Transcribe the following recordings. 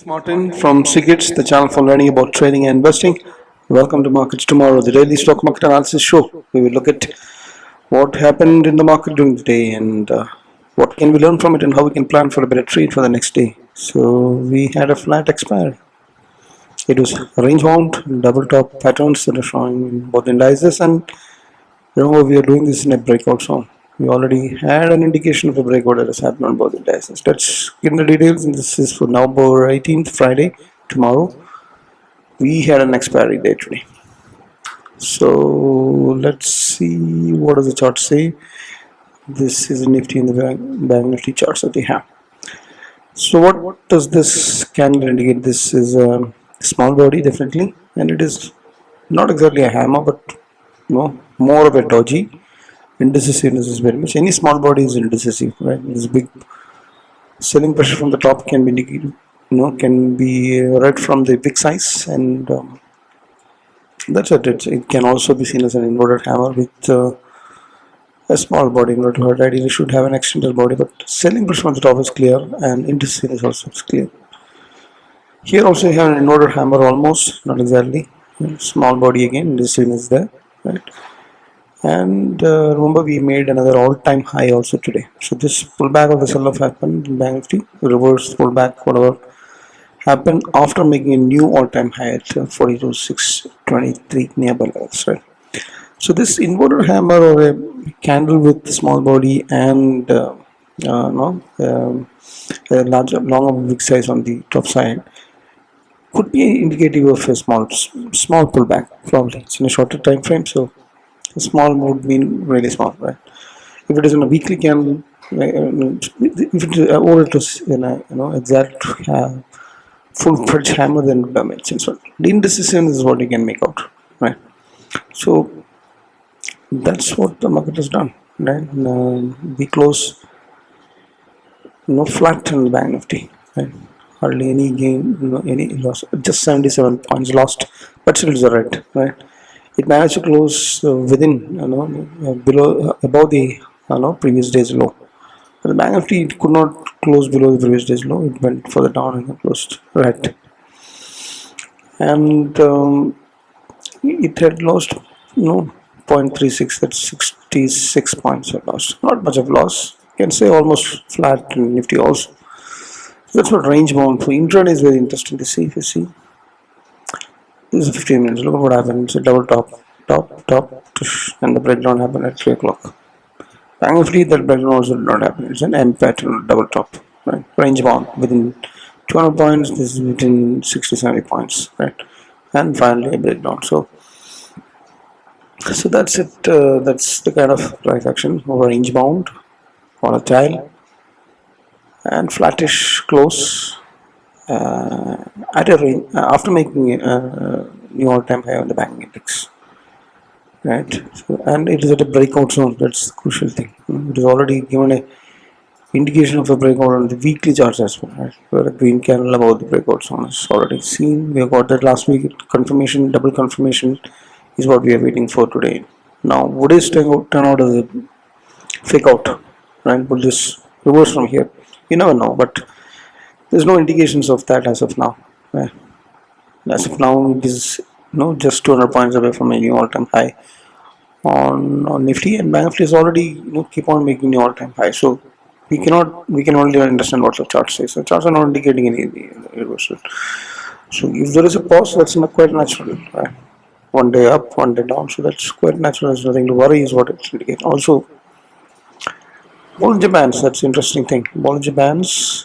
Martin from Sigits, the channel for learning about trading and investing. Welcome to Markets Tomorrow, the daily stock market analysis show. We will look at what happened in the market during the day and what can we learn from it and how we can plan for a better trade for the next day. So we had a flat expiry. It was range bound, double top patterns that are showing in both indices, and remember we are doing this in a breakout zone. We already had an indication of a breakout that has happened on both indices. Let's get into the details, and this is for November 18th, Friday, tomorrow. We had an expiry day today. So let's see what does the chart say. This is a Nifty and the Banknifty charts that we have. So what does this candle indicate? This is a small body definitely, and it is not exactly a hammer, but more of a doji. Indecisiveness is very much. Any small body is indecisive, right? This big selling pressure from the top can be indicated, can be read from the big size, and that's it. It can also be seen as an inverted hammer with a small body. Inverted hammer ideally should have an extended body, but selling pressure from the top is clear, and indecisiveness also is clear. Here also you have an inverted hammer, almost, not exactly. Small body again, indecisiveness is there, right? And remember we made another all-time high also today. So this pullback of the sell-off happened in Banknifty, reverse pullback, whatever happened after making a new all-time high at 42,623 nearby levels, right? So this inverted hammer or a candle with small body and a longer big size on the top side could be indicative of a small pullback. Probably it's in a shorter time frame, so small would mean really small, right? If it is in a weekly candle, if it is, or it was in a exact full-fledged hammer, then it would have made sense. So the indecision is what you can make out, right? So that's what the market has done, right? We close flat in the Banknifty, right? Hardly any gain, any loss, just 77 points lost, but still it's a red, right? It managed to close within, below, above the previous day's low. But the Banknifty it could not close below the previous day's low. It went further down and closed red. And it had lost 0.36. That's 66 points it lost. Not much of loss. You can say almost flat in Nifty also. So that's what range bound for intraday is very interesting to see. If you see, this is 15 minutes. Look at what happened. It's a double top, and the breakdown happened at 3 o'clock. Thankfully, that breakdown also did not happen. It's an M pattern, double top, right? Range bound within 200 points. This is within 60-70 points, right? And finally, a breakdown. So that's it. That's the kind of price action over range bound, volatile, and flattish close. At a range after making a new all-time high on the banking index, right? So, and it is at a breakout zone. That's the crucial thing. It is already given a indication of a breakout on the weekly charts as well, right? Where a green candle above the breakout zone is already seen. We got that last week. Confirmation, double confirmation is what we are waiting for today. Now, would this turn out as a fake out, right? Will this reverse from here? You never know, but there's no indications of that as of now. Right? As of now, it is just 200 points away from a new all-time high on Nifty, and Banknifty is already keep on making new all-time high. So we can only understand what the chart says. The charts are not indicating any reversal. So if there is a pause, that's quite natural. Right? One day up, one day down. So that's quite natural. There's nothing to worry. Is what it indicates. Also, Bollinger Bands. That's the interesting thing. Bollinger Bands.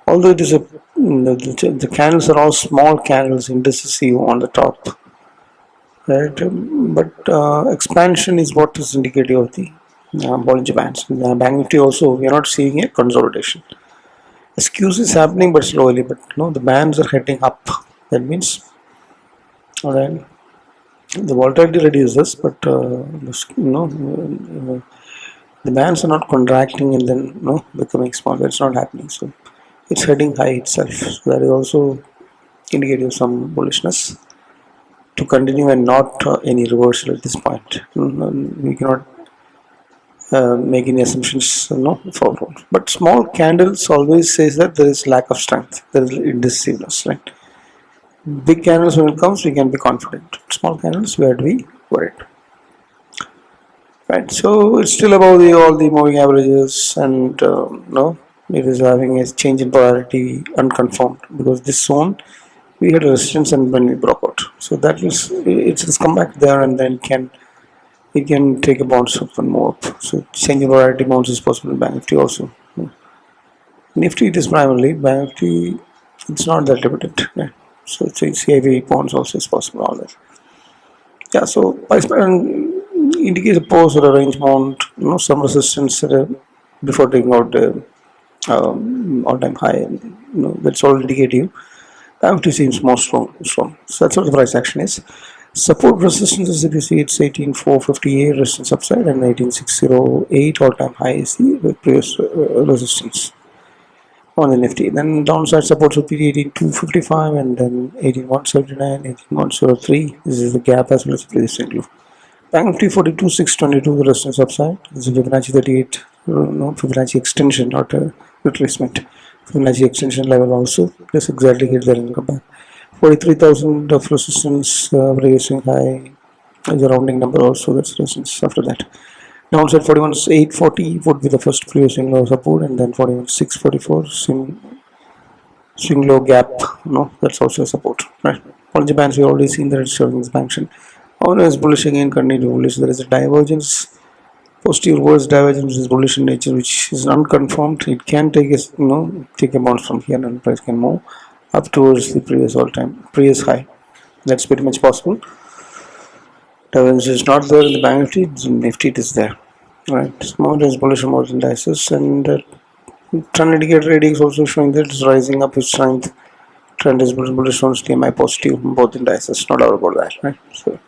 Although it is the candles are all small candles, indecisive on the top, right? But expansion is what is indicative of the Bollinger Bands. In Banknifty also, we are not seeing a consolidation. A skew is happening, but slowly. But the bands are heading up. That means, all right, the volatility reduces, but the bands are not contracting and then becoming small. That's not happening. So it's heading high itself. So that is also indicative of some bullishness to continue and not any reversal at this point. We cannot making assumptions, forward. But small candles always says that there is lack of strength, there is indecisiveness, right? Big candles, when it comes, we can be confident. Small candles, we have to be worried, right? So it's still above all the moving averages, and no, it is having a change in polarity unconfirmed, because this zone we had a resistance and when we broke out. So that is, it's come back there, and then it can take a bounce up and more up. So change in polarity bounce is possible in Banknifty also. Nifty, it is primarily Banknifty. It's not that limited. Right? So it's heavy bounce also is possible. All that. Yeah. So price pattern indicates a pause or a range mount. Some resistance before taking out the all-time high. That's all indicative. Banknifty seems more strong. So that's what the price action is. Support resistances, if you see, it's 18,458 resistance upside and 18,608 all-time high is the previous resistance on the Nifty. Then downside supports would be 18,255 and then 18,179, 18,103. This is the gap as well as the previous single. Banknifty 42,622 the resistance upside. This is Fibonacci 38, Fibonacci extension, not a retracement. Fibonacci extension level also. Just exactly hit there and come back. 43,000 of resistance, reducing high is a rounding number also, that's resistance after that. Downside 41,840 would be the first previous swing low support, and then 41,644 swing low gap, that's also a support, right? Policy bands we already seen that it's showing expansion. Always bullish again, continue bullish. There is a divergence, positive reverse divergence is bullish in nature, which is unconfirmed. It can take a bounce from here and price can move up towards the previous high. That's pretty much possible. Divergence is not there in the Banknifty. Nifty it is there, right? Small is bullish on more indices, and trend indicator reading is also showing that it's rising up with strength. Trend is bullish on TMI positive on both indices. Not doubt about that, right? So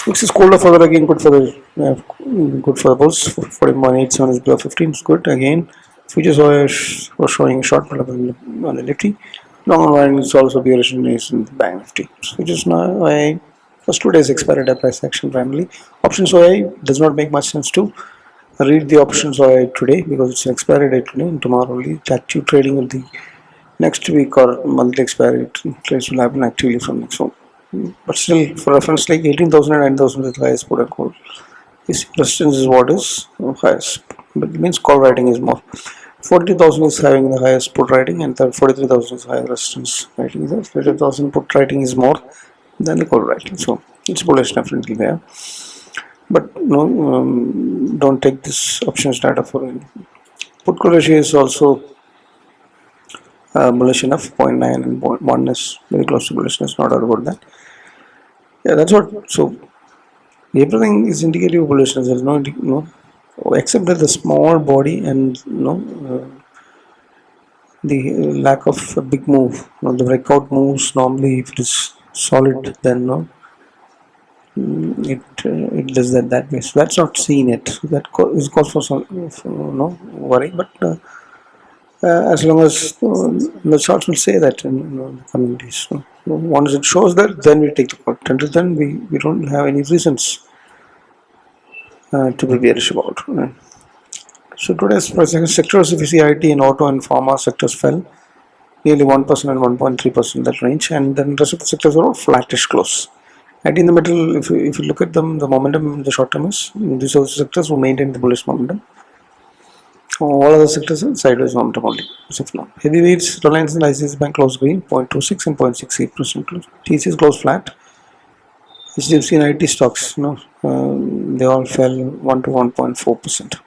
this is colder further again, good for the bulls. 14.87 is below 15. It's good again. Futures was showing short on the Nifty. Long line is also bearish in the Banknifty. So just now, first 2 days expired at price action primarily. Options OI does not make much sense to read the options OI today because it's an expiry date today, and tomorrow only active trading will be next week or monthly expiry trades will happen actively from next one. But still, for reference, like 18,000 and 9,000 is the highest put and call. This resistance is what is highest, but it means call writing is more. 40,000 is having the highest put writing, and 43,000 is higher resistance writing. 30,000 put writing is more than the call writing, so it's bullish definitely there. But don't take this options data for it. Put call ratio is also bullish enough. 0.9 and 0.1 is very close to bullishness. Not doubt about that. Yeah, that's what. So everything is indicative of bullishness. There is no except that the small body and the lack of a big move. The breakout moves normally, if it is solid, then it does that way. So that's not seen yet. So that is cause for some worry. But as long as the charts will say that in the coming days. Once it shows that, then we take the call. Until then, we don't have any reasons to be bearish about. So today's sectors, if you see IT and auto and pharma sectors fell nearly 1% and 1.3% that range, and then the rest of the sectors are all flattish close. IT in the middle, if you look at them, the momentum in the short term is these are the sectors who maintain the bullish momentum. All other sectors are sideways momentum only. Heavyweights, Reliance and ICICI Bank close green, 0.26 and 0.68% close. TCS close flat. HDFC and IT stocks, they all fell 1 to 1.4%.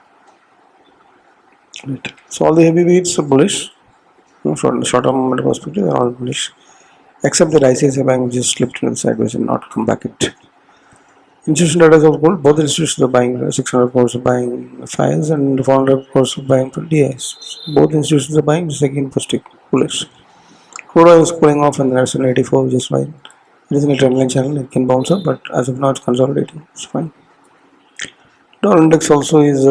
Right. So all the heavyweights are bullish. Short-term momentum perspective, they are all bullish, except that ICICI Bank just slipped into the sideways and not come back yet. Institutional data is all good. Both institutions are buying 600 crores, are buying Fyers, and 400 crores are buying DIs. Both institutions are buying. Just again positive, bullish. Crude oil is cooling off, and there's an 84, which is fine. It is in a trendline channel. It can bounce up, but as of now, it's consolidating. It's fine. Dollar index also is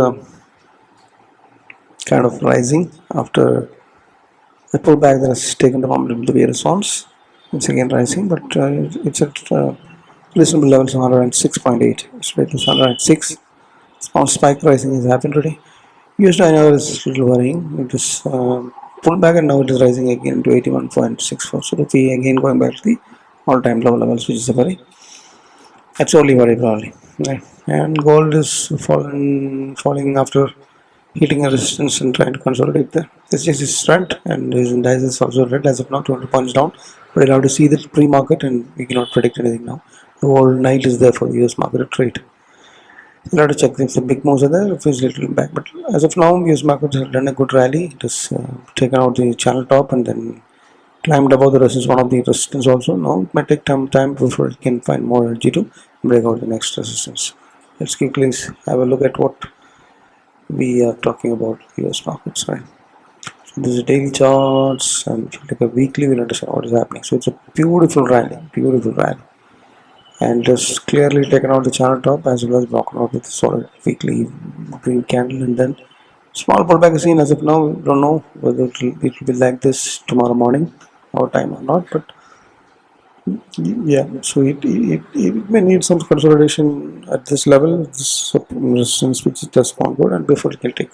kind of rising after the pullback that has taken the momentum of the various zones. It's again rising, but it's at reasonable levels of 106.8. Yesterday it was 106. Small spike rising has happened today. US dollar is little worrying. It is pulled back and now it is rising again to 81.64. So rupee again going back to the all-time low levels, which is a very absolutely very probably. Right. And gold is falling after hitting a resistance and trying to consolidate there. This is his trend and his index is also red as of now, 200 points down. But you'll have to see the pre-market and we cannot predict anything now. The whole night is there for the US market to trade. You'll have to check if the big moves are there, if it's a little back. But as of now, US market has done a good rally. It has taken out the channel top and then climbed above the resistance, one of the resistance also. Now it might take time before it can find more energy to break out the next resistance. Let's quickly have a look at what we are talking about US markets, right? So this is daily charts, and if you look at weekly, we'll understand what is happening. So it's a beautiful rally, and just clearly taken out the channel top as well as broken out with a solid weekly green candle, and then small pullback is seen as of now. We don't know whether it will be like this tomorrow morning, our time or not, but yeah, so it may need some consolidation at this level, this resistance which does not good, and before it can take.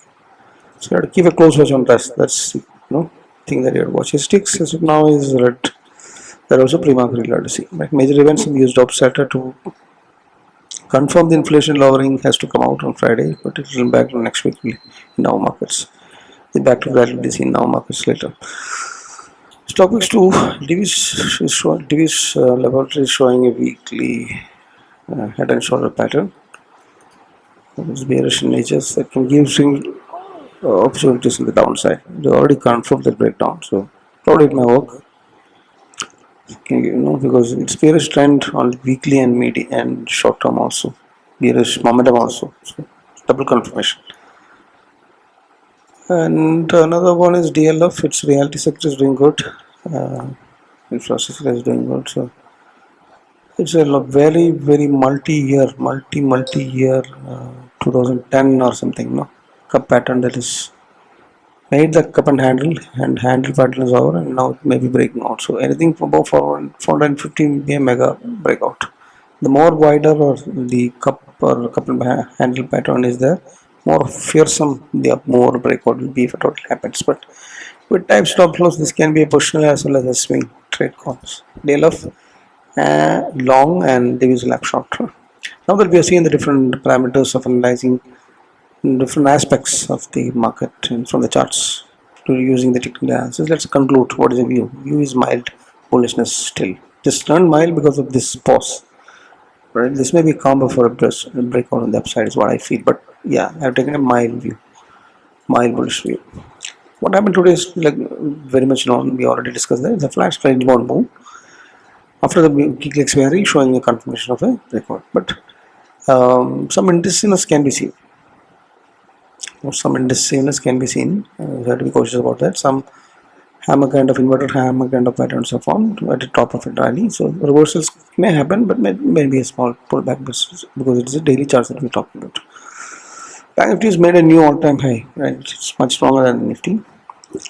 So you have to keep a close watch on that. That's thing that you have to watch. It sticks as of now is red. There are also pre-market you'll have to see. Like major events in the US job sector to confirm the inflation lowering has to come out on Friday, but it will back to next week in our markets. The back to that will be seen in our markets later. Stocks too. Divis laboratory is showing a weekly head and shoulder pattern. It's bearish in nature that can give opportunities in the downside. They already confirmed the breakdown, so probably it may work. Because it's bearish trend on the weekly and medium and short term also, bearish momentum also. So double confirmation. And another one is DLF. Its reality sector is doing good. Infrastructure is doing good. So it's a very multi-year 2010 or something, cup pattern that is made the cup and handle pattern is over, and now it may be breaking out. So anything above 450 will be a mega breakout. The more wider or the cup or cup and handle pattern is there, more fearsome the more breakout will be if it all happens. But with type stop loss, this can be a positional as well as a swing trade calls. DLF long and division lap short. Now that we are seeing the different parameters of analyzing different aspects of the market and from the charts to using the technical analysis, let's conclude what is the view. View is mild bullishness still. Just turned mild because of this pause. Right? This may be calm before a breakout on the upside is what I feel. But yeah, I've taken a mild bullish view. What happened today is like very much known. We already discussed that. It's a flash trade bond move after the weekly expiry, showing a confirmation of a breakout. But some indecisiveness can be seen. We have to be cautious about that. Some hammer kind of inverted hammer kind of patterns are formed at the top of a rally. So reversals may happen, but may be a small pullback because it is a daily chart that we're talking about. Banknifty has made a new all-time high. Right, it's much stronger than Nifty.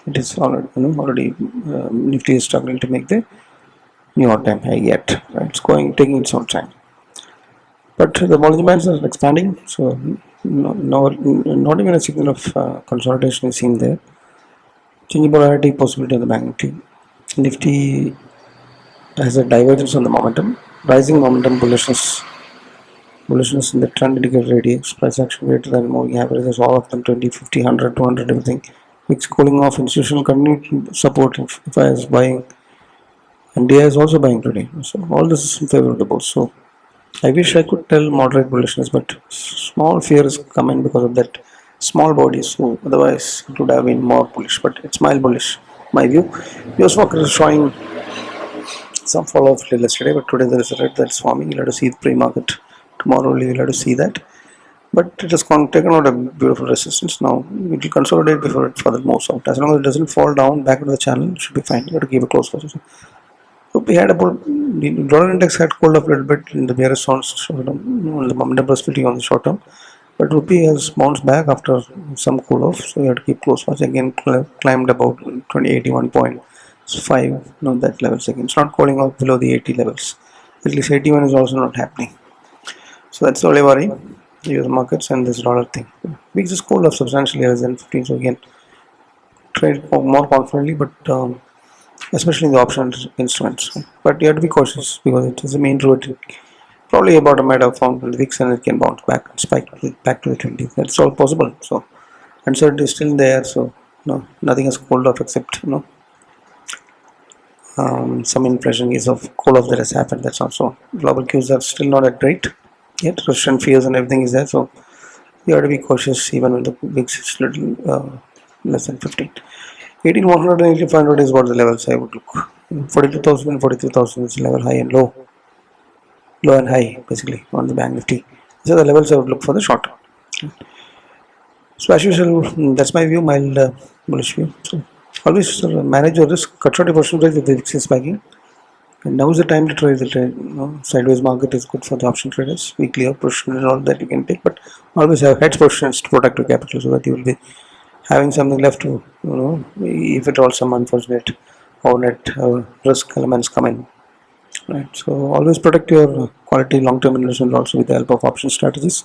It is already Nifty is struggling to make the new all-time high yet. Right, it's taking its own time. But the volume bands are expanding, so not even a signal of consolidation is seen there. Changing polarity possibility of the Banknifty. Nifty has a divergence on the momentum, rising momentum bullishness in the trend indicator radius, price action greater than moving averages, all of them 20, 50, 100, 200, everything. Mix cooling off, institutional continued support if Fyers buying, and DI is also buying today. So all this is in favor of the bulls. So I wish I could tell moderate bullishness, but small fear is coming because of that small body. So otherwise it would have been more bullish, but it's mild bullish. My view. US market is showing some follow up yesterday, but today there is a red that's forming. You'll have to see the pre-market tomorrow. You'll have to see that. But it has taken out a beautiful resistance. Now it will consolidate before it further moves out. As long as it doesn't fall down back into the channel, it should be fine. You have to keep a close watch. So we had the dollar index had cooled up a little bit in the bearish zones, the momentum was splitting on the short term, but rupee has bounced back after some cool off, so you have to keep close watch. Again climbed about 2081.5, that levels again. It's not calling out below the 80 levels. At least 81 is also not happening. So that's the only worry. US markets and this dollar thing. We just cooled off substantially as in 15, so again trade more confidently, but especially in the option instruments. But you have to be cautious because it is a main route. Probably a bottom might have found in the weeks and it can bounce back and spike back to the 20s. That's all possible. So uncertainty is still there. So no, nothing has cooled off except some impression is of cool off that has happened. That's also global cues are still not that great yet. Russian fears and everything is there. So you have to be cautious even when the VIX is little less than 15. 18,100 and 18,500 is what the levels I would look. 42,000 and 43,000 is level high and low. Low and high basically on the Banknifty. These are the levels I would look for the short term. So as usual, that's my view, mild bullish view. So always manage your risk, cut short your percentage if the VIX is spiking. And now is the time to trade the trade. Sideways market is good for the option traders. Weekly or position and all that you can take, but always have hedge positions to protect your capital so that you will be having something left to, if at all some unfortunate or net risk elements come in. Right. So always protect your quality long-term investment also with the help of option strategies.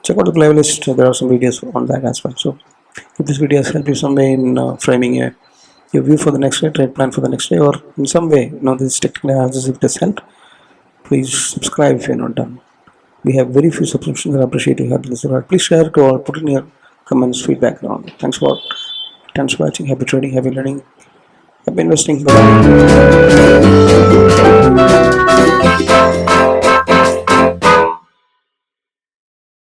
Check out the playlist. There are some videos on that as well. So if this video has helped you some way in framing your view for the next day, trade plan for the next day, or in some way, this technical analysis, if it has helped, please subscribe if you're not done. We have very few subscriptions and I appreciate you helping us. Please share it or put in your comments, feedback around. Thanks for watching. Happy trading, happy learning, happy investing. Bye.